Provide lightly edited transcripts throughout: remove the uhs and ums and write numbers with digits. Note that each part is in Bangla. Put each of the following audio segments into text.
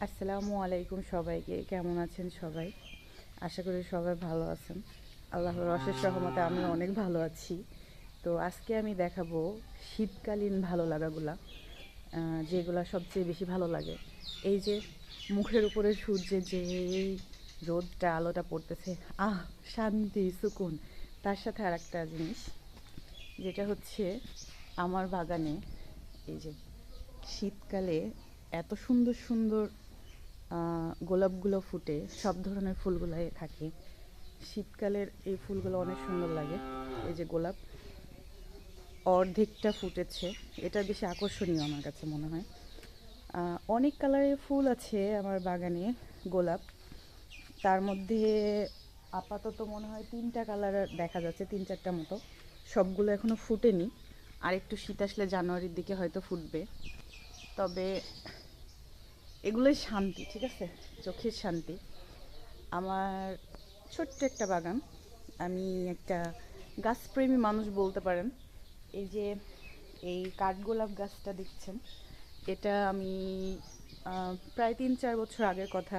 আসসালামু আলাইকুম সবাইকে। কেমন আছেন সবাই? আশা করি সবাই ভালো আছেন। আল্লাহর অশেষ রহমতে আমিও অনেক ভালো আছি। তো আজকে আমি দেখাবো শীতকালীন ভালো লাগাগুলা, যেগুলা সবচেয়ে বেশি ভালো লাগে। এই যে মুখের উপরে সূর্যের যে এই রোদটা আলোটা পড়তেছে, শান্তি সুকুন। তার সাথে আর একটা জিনিস যেটা হচ্ছে আমার বাগানে এই যে শীতকালে এত সুন্দর সুন্দর গোলাপগুলো ফুটে, সব ধরনের ফুলগুলাই থাকে। শীতকালের এই ফুলগুলো অনেক সুন্দর লাগে। এই যে গোলাপ অর্ধেকটা ফুটেছে, এটা বেশি আকর্ষণীয় আমার কাছে মনে হয়। অনেক কালারের ফুল আছে আমার বাগানে গোলাপ, তার মধ্যে আপাতত মনে হয় 3টা কালার দেখা যাচ্ছে, 3-4টা মতো। সবগুলো এখনও ফুটেনি, আর একটু শীত আসলে জানুয়ারির দিকে হয়তো ফুটবে। তবে এগুলোই শান্তি, ঠিক আছে, চোখের শান্তি। আমার ছোট্ট একটা বাগান, আমি একটা গাছপ্রেমী মানুষ বলতে পারেন। এই যে এই কাঠগোলাপ গাছটা দেখছেন, এটা আমি প্রায় 3-4 বছর আগের কথা।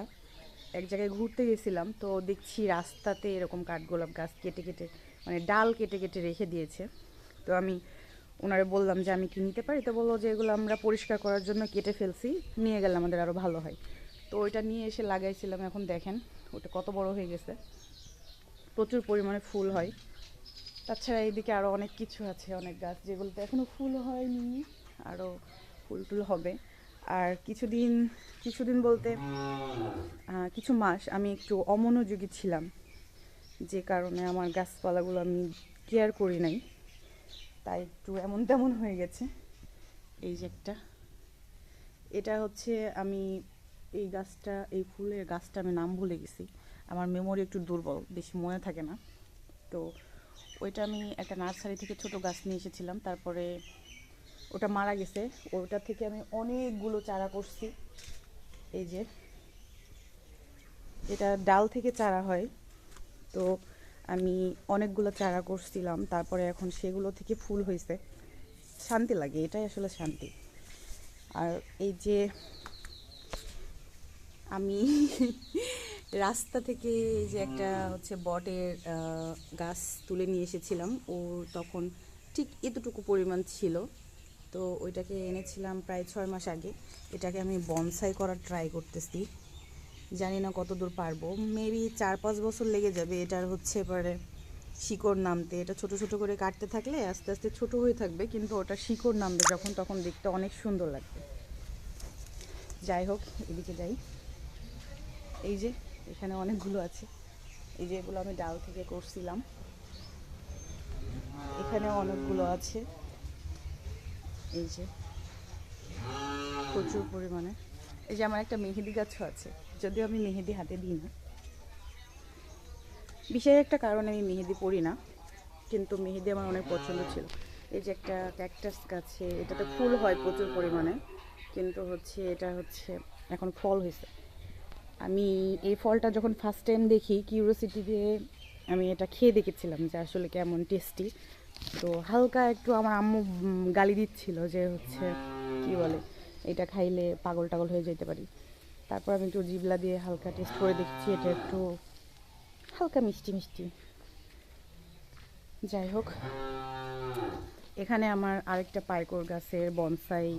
এক জায়গায় ঘুরতে গেছিলাম, তো দেখছি রাস্তাতে এরকম কাঠগোলাপ গাছ কেটে কেটে, মানে ডাল কেটে কেটে রেখে দিয়েছে। তো আমি ওনারে বললাম যে আমি কি নিতে পারি, তো বললো যে এগুলো আমরা পরিষ্কার করার জন্য কেটে ফেলছি, নিয়ে গেলে আমাদের আরও ভালো হয়। তো ওইটা নিয়ে এসে লাগাইছিলাম, এখন দেখেন ওটা কত বড় হয়ে গেছে, প্রচুর পরিমাণে ফুল হয়। তাছাড়া এইদিকে আরও অনেক কিছু আছে, অনেক গাছ যেগুলোতে এখনও ফুল হয়নি, আরও ফুল টুল হবে। আর কিছুদিন বলতে কিছু মাস আমি একটু অমনোযোগী ছিলাম, যে কারণে আমার গাছপালাগুলো আমি কেয়ার করি নাই, তাই একটু এমন তেমন হয়ে গেছে। এই যে এটা হচ্ছে আমি এই ফুলের গাছটা আমি নাম ভুলে গেছি, আমার মেমোরি একটু দুর্বল, বেশি মনে থাকে না। তো ওইটা আমি একটা নার্সারি থেকে ছোট গাছ নিয়ে এসেছিলাম, তারপরে ওটা মারা গেছে। ওটা থেকে আমি অনেকগুলো চারা করছি। এই যে এটা ডাল থেকে চারা হয়, তো আমি অনেকগুলো চারা করছিলাম, তারপরে এখন সেগুলো থেকে ফুল হয়েছে। শান্তি লাগে, এটাই আসলে শান্তি। আর এই যে আমি রাস্তা থেকে এই যে একটা হচ্ছে বটের গাছ তুলে নিয়ে এসেছিলাম, ও তখন ঠিক এতটুকু পরিমাণ ছিল, তো ওইটাকে এনেছিলাম প্রায় 6 মাস আগে। এটাকে আমি বনসাই করার ট্রাই করতেছি, জানি না কত দূর পারবো। মেবি 4-5 বছর লেগে যাবে এটার হচ্ছে এবারে শিকড় নামতে। এটা ছোট ছোট করে কাটতে থাকলে আস্তে আস্তে ছোট হয়ে থাকবে, কিন্তু ওটা শিকড় নামবে যখন, তখন দেখতে অনেক সুন্দর লাগবে। যাই হোক, এদিকে যাই। এই যে এখানে অনেকগুলো আছে, এই যে এগুলো আমি ডাল থেকে করছিলাম, এখানে অনেকগুলো আছে। এই যে প্রচুর পরিমাণে। এই যে আমার একটা মেহেদি গাছও আছে, যদিও আমি মেহেদি হাতে দিই না, বিশেষ একটা কারণে আমি মেহেদি পরি না, কিন্তু মেহেদি আমার অনেক পছন্দ ছিল। এই যে একটা ক্যাকটাস গাছে, এটাতে ফুল হয় প্রচুর পরিমাণে, কিন্তু এটা হচ্ছে এখন ফল হয়েছে। আমি এই ফলটা যখন ফার্স্ট টাইম দেখি, কিউরিওসিটি দিয়ে আমি এটা খেয়ে দেখেছিলাম যে আসলে কেমন টেস্টি। তো হালকা একটু আমার আম্মু গালি দিচ্ছিল যে হচ্ছে কি বলে, এটা খাইলে পাগল টাগল হয়ে যেতে পারি। তারপর আমি একটু জিবলা দিয়ে হালকা টেস্ট করে দেখছি, এটা একটু হালকা মিষ্টি মিষ্টি। যাই হোক, এখানে আমার আরেকটা পাইকর গাছের বনসাই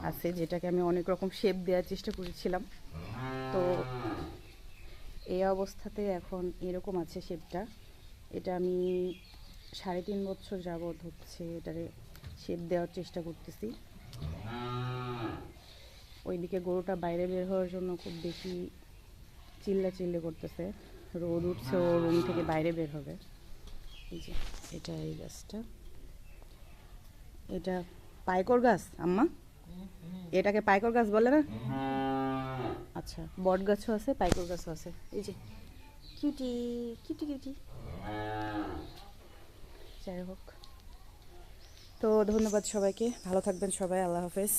আছে, যেটাকে আমি অনেক রকম শেপ দেওয়ার চেষ্টা করেছিলাম। তো এই অবস্থাতে এখন এরকম আছে শেপটা। এটা আমি 3.5 বছর যাবৎ হচ্ছে এটারে শেপ দেওয়ার চেষ্টা করতেছি। ওইদিকে গরুটা বাইরে বের হওয়ার জন্য খুব বেশি চিল্লা করতেছে, রোদ উঠছে, ও রুম থেকে বাইরে বের হবে। এই যে এই গাছটা, এটা পাইকর গাছ আম্মা, এটাকে পাইকর গাছ বলে না? আচ্ছা, বট গাছও আছে, পাইকর গাছও আছে। এই যে কিউটি কিউটি কিউটি। যাই হোক, তো ধন্যবাদ সবাইকে, ভালো থাকবেন সবাই, আল্লাহ হাফেজ।